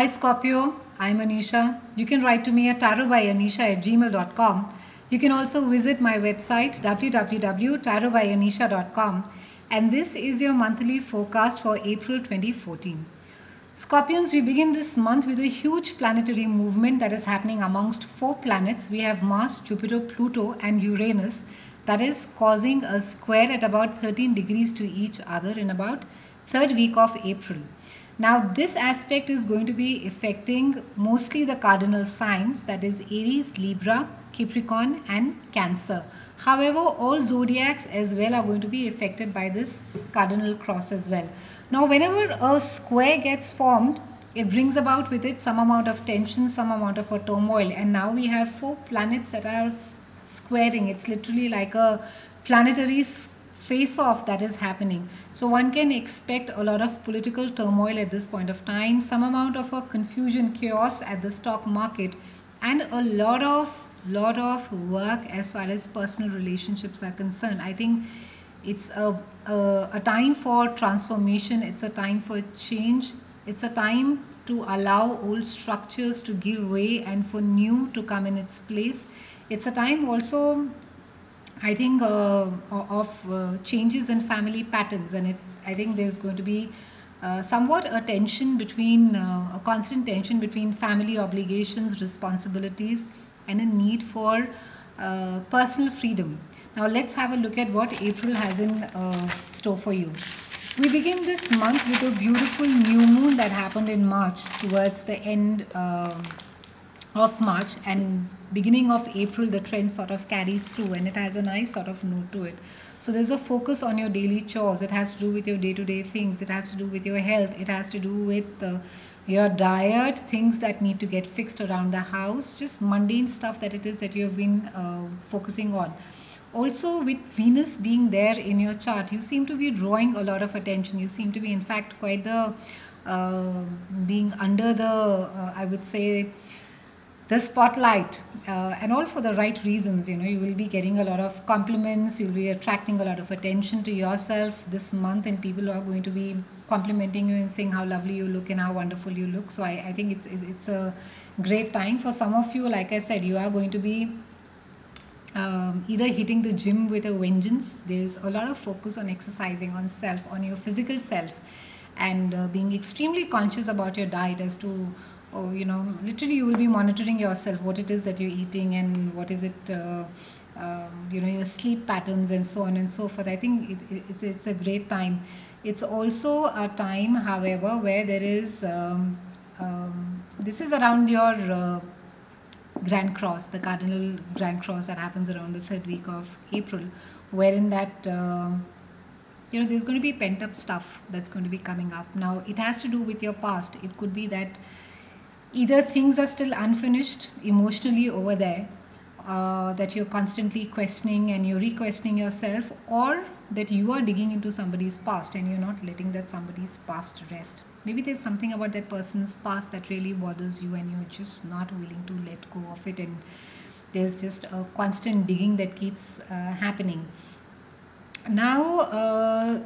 Hi Scorpio, I'm Anisha. You can write to me at tarotbyanisha@gmail.com. You can also visit my website www.tarotbyanisha.com, and this is your monthly forecast for April 2014. Scorpions, we begin this month with a huge planetary movement that is happening amongst four planets. We have Mars, Jupiter, Pluto, and Uranus that is causing a square at about 13 degrees to each other in about third week of April. Now, this aspect is going to be affecting mostly the cardinal signs, that is Aries, Libra, Capricorn, and Cancer. However, all zodiacs as well are going to be affected by this cardinal cross as well. Now, whenever a square gets formed, it brings about with it some amount of tension, some amount of a turmoil, and now we have four planets that are squaring. It's literally like a planetary face off that is happening. So one can expect a lot of political turmoil at this point of time, some amount of a confusion, chaos at the stock market, and a lot of work as far as personal relationships are concerned. I think it's a time for transformation. It's a time for change. It's a time to allow old structures to give way and for new to come in its place. It's a time also, I think, of changes in family patterns, and I think there's going to be somewhat a tension between, a constant tension between family obligations, responsibilities, and a need for personal freedom. Now let's have a look at what April has in store for you. We begin this month with a beautiful new moon that happened in March, towards the end of March, and beginning of April the trend sort of carries through, and it has a nice sort of note to it. So there's a focus on your daily chores. It has to do with your day-to-day things. It has to do with your health. It has to do with your diet, things that need to get fixed around the house, just mundane stuff that it is that you have been focusing on. Also, with Venus being there in your chart, you seem to be drawing a lot of attention. You seem to be in fact quite the being under the I would say the spotlight, and all for the right reasons. You will be getting a lot of compliments. You'll be attracting a lot of attention to yourself this month, and people are going to be complimenting you and saying how lovely you look and how wonderful you look. So I think it's a great time for some of you. Like I said, you are going to be either hitting the gym with a vengeance. There's a lot of focus on exercising, on self, on your physical self, and being extremely conscious about your diet as to, literally you will be monitoring yourself, what it is that you're eating, and what is it, your sleep patterns, and so on and so forth. I think it's a great time. It's also a time, however, where there is, this is around your Grand Cross, the cardinal Grand Cross that happens around the third week of April, wherein that, there's going to be pent up stuff that's going to be coming up. Now, it has to do with your past. It could be that either things are still unfinished emotionally over there, that you're constantly questioning and you're re-questioning yourself, or that you are digging into somebody's past and you're not letting that somebody's past rest. Maybe there's something about that person's past that really bothers you and you're just not willing to let go of it, and there's just a constant digging that keeps happening. Now,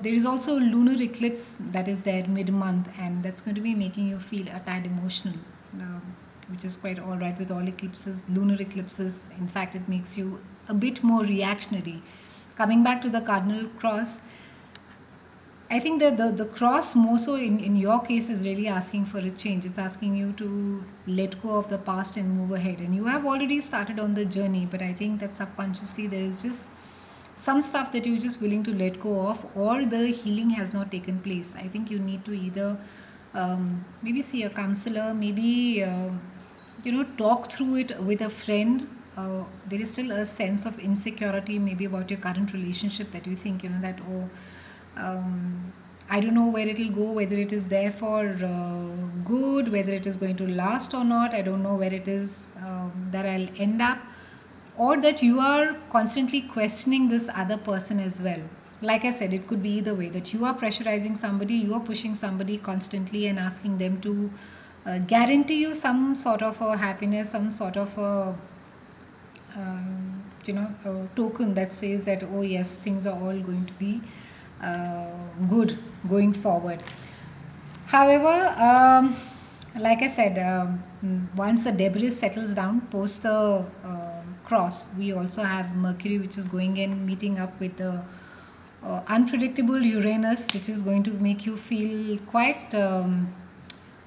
there is also lunar eclipse that is there mid-month, and that's going to be making you feel a tad emotional, which is quite alright with all eclipses. Lunar eclipses, in fact, it makes you a bit more reactionary. Coming back to the cardinal cross, I think that the cross more so in your case is really asking for a change. It's asking you to let go of the past and move ahead. And you have already started on the journey, but I think that subconsciously there is just some stuff that you're just willing to let go of, or the healing has not taken place. I think you need to either maybe see a counselor, maybe talk through it with a friend. There is still a sense of insecurity maybe about your current relationship, that you think that, I don't know where it will go, whether it is there for good, whether it is going to last or not. I don't know where it is that I'll end up, or that you are constantly questioning this other person as well. Like I said, it could be either way, that you are pressurizing somebody, you are pushing somebody constantly and asking them to guarantee you some sort of a happiness, some sort of a a token that says that, oh yes, things are all going to be good going forward. However, like I said, once the debris settles down post the cross, we also have Mercury, which is going in, meeting up with the unpredictable Uranus, which is going to make you feel quite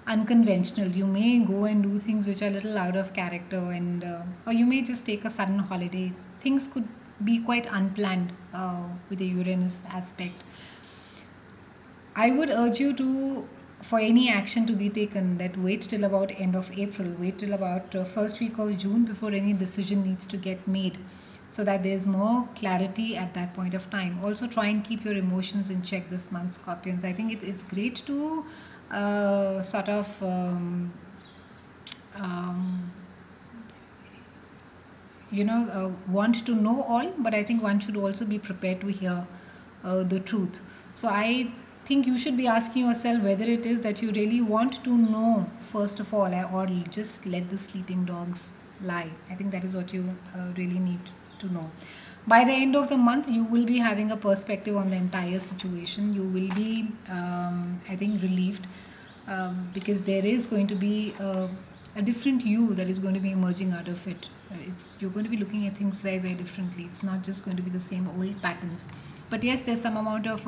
unconventional. You may go and do things which are a little out of character, and or you may just take a sudden holiday. Things could be quite unplanned with the Uranus aspect. I would urge you to, for any action to be taken, that wait till about end of April, wait till about first week of June before any decision needs to get made, so that there's more clarity at that point of time. Also, try and keep your emotions in check this month, Scorpions. I think it's great to sort of um, want to know all, but I think one should also be prepared to hear the truth. So I think you should be asking yourself whether it is that you really want to know first of all, or just let the sleeping dogs lie. I think that is what you really need to know. By the end of the month, you will be having a perspective on the entire situation. You will be, I think, relieved, because there is going to be a different you that is going to be emerging out of it. You're going to be looking at things very, very differently. It's not just going to be the same old patterns. But yes, there's some amount of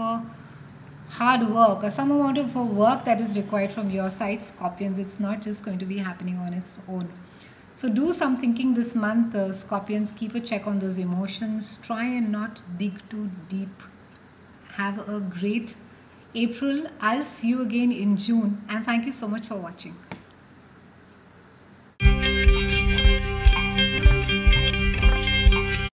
hard work, or some amount of work that is required from your side, Scorpions. It's not just going to be happening on its own. So do some thinking this month, Scorpions. Keep a check on those emotions. Try and not dig too deep. Have a great April. I'll see you again in June, and thank you so much for watching.